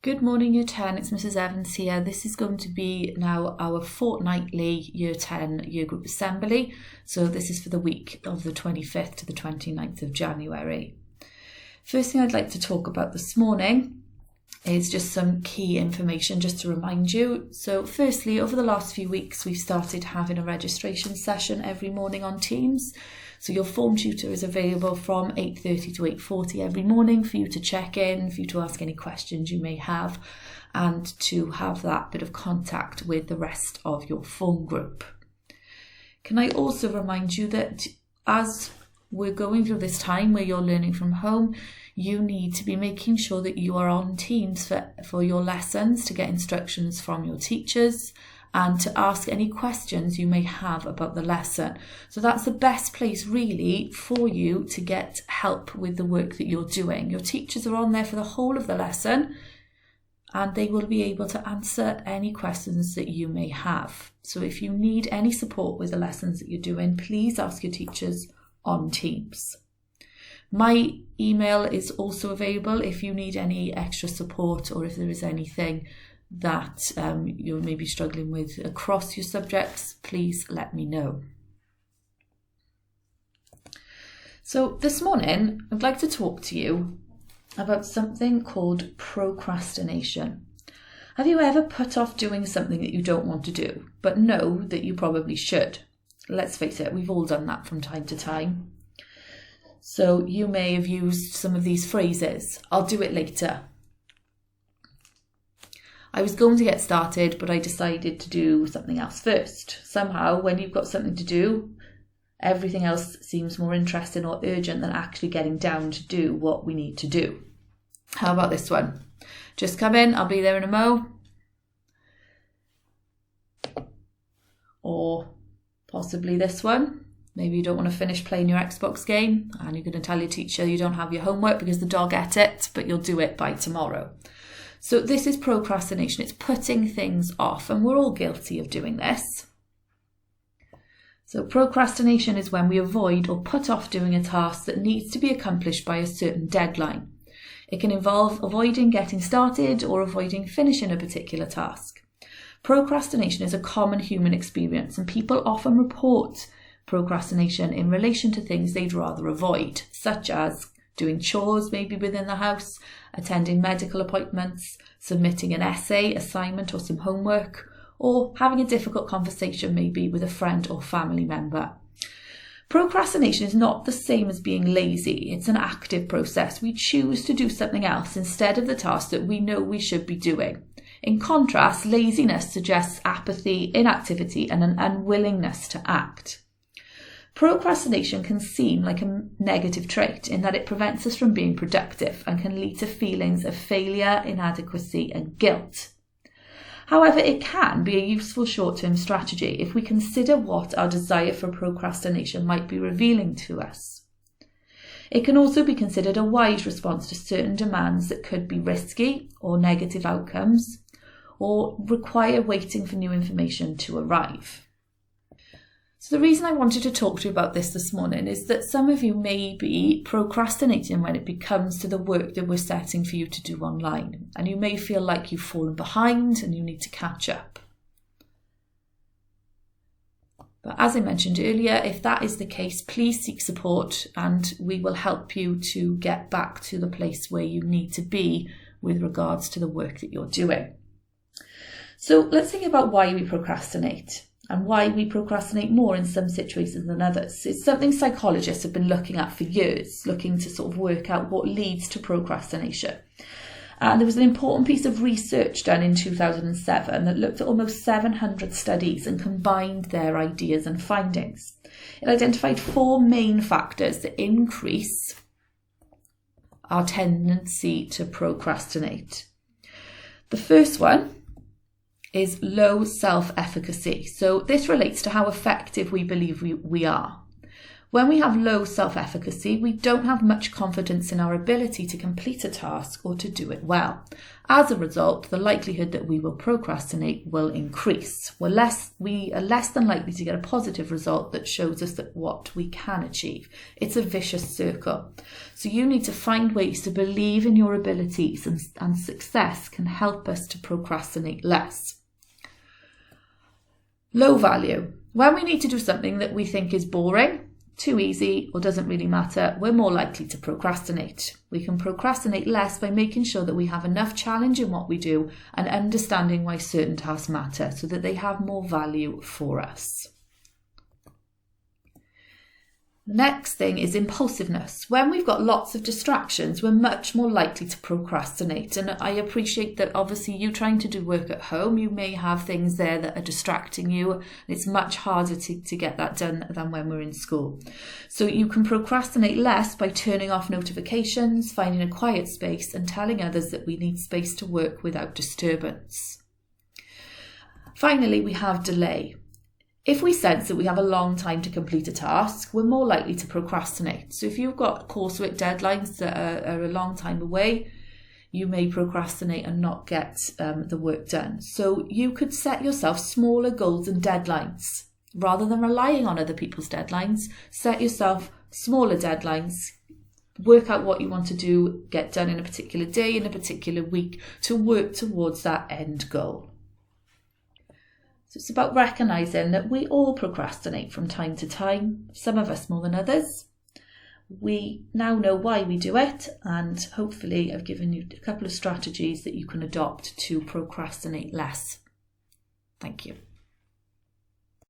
Good morning, Year 10. It's Mrs. Evans here. This is going to be now our fortnightly Year 10 Year Group Assembly. So this is for the week of the 25th to the 29th of January. First thing I'd like to talk about this morning is just some key information just to remind you. So firstly, over the last few weeks, we've started having a registration session every morning on Teams. So your form tutor is available from 8:30 to 8:40 every morning for you to check in, for you to ask any questions you may have, and to have that bit of contact with the rest of your form group. Can I also remind you that as we're going through this time where you're learning from home, you need to be making sure that you are on Teams for your lessons, to get instructions from your teachers and to ask any questions you may have about the lesson. So that's the best place really for you to get help with the work that you're doing. Your teachers are on there for the whole of the lesson and they will be able to answer any questions that you may have. So if you need any support with the lessons that you're doing, please ask your teachers on Teams. My email is also available if you need any extra support or if there is anything that you may be struggling with across your subjects, please let me know. So this morning, I'd like to talk to you about something called procrastination. Have you ever put off doing something that you don't want to do, but know that you probably should? Let's face it, we've all done that from time to time. So you may have used some of these phrases. I'll do it later. I was going to get started, but I decided to do something else first. Somehow, when you've got something to do, everything else seems more interesting or urgent than actually getting down to do what we need to do. How about this one? Just come in, I'll be there in a mo. Or possibly this one. Maybe you don't want to finish playing your Xbox game and you're going to tell your teacher you don't have your homework because the dog ate it, but you'll do it by tomorrow. So this is procrastination. It's putting things off, and we're all guilty of doing this. So procrastination is when we avoid or put off doing a task that needs to be accomplished by a certain deadline. It can involve avoiding getting started or avoiding finishing a particular task. Procrastination is a common human experience, and people often report procrastination in relation to things they'd rather avoid, such as doing chores maybe within the house, attending medical appointments, submitting an essay, assignment or some homework, or having a difficult conversation maybe with a friend or family member. Procrastination is not the same as being lazy. It's an active process. We choose to do something else instead of the task that we know we should be doing. In contrast, laziness suggests apathy, inactivity, and an unwillingness to act. Procrastination can seem like a negative trait in that it prevents us from being productive and can lead to feelings of failure, inadequacy, and guilt. However, it can be a useful short-term strategy if we consider what our desire for procrastination might be revealing to us. It can also be considered a wise response to certain demands that could be risky or negative outcomes, or require waiting for new information to arrive. So the reason I wanted to talk to you about this morning is that some of you may be procrastinating when it comes to the work that we're setting for you to do online, and you may feel like you've fallen behind and you need to catch up. But as I mentioned earlier, if that is the case, please seek support and we will help you to get back to the place where you need to be with regards to the work that you're doing. So let's think about why we procrastinate. And why we procrastinate more in some situations than others. It's something psychologists have been looking at for years, looking to sort of work out what leads to procrastination. And there was an important piece of research done in 2007 that looked at almost 700 studies and combined their ideas and findings. It identified 4 main factors that increase our tendency to procrastinate. The first one is low self-efficacy. So this relates to how effective we believe we are. When we have low self-efficacy, we don't have much confidence in our ability to complete a task or to do it well. As a result, the likelihood that we will procrastinate will increase. We are less than likely to get a positive result that shows us that what we can achieve. It's a vicious circle. So you need to find ways to believe in your abilities, and success can help us to procrastinate less. Low value. When we need to do something that we think is boring, too easy, or doesn't really matter, we're more likely to procrastinate. We can procrastinate less by making sure that we have enough challenge in what we do and understanding why certain tasks matter so that they have more value for us. The next thing is impulsiveness. When we've got lots of distractions, we're much more likely to procrastinate. And I appreciate that obviously you trying to do work at home, you may have things there that are distracting you. It's much harder to get that done than when we're in school. So you can procrastinate less by turning off notifications, finding a quiet space, and telling others that we need space to work without disturbance. Finally, we have delay. If we sense that we have a long time to complete a task, we're more likely to procrastinate. So if you've got coursework deadlines that are a long time away, you may procrastinate and not get the work done. So you could set yourself smaller goals and deadlines. Rather than relying on other people's deadlines, set yourself smaller deadlines. Work out what you want to do, get done in a particular day, in a particular week, to work towards that end goal. So it's about recognising that we all procrastinate from time to time, some of us more than others. We now know why we do it, and hopefully I've given you a couple of strategies that you can adopt to procrastinate less. Thank you.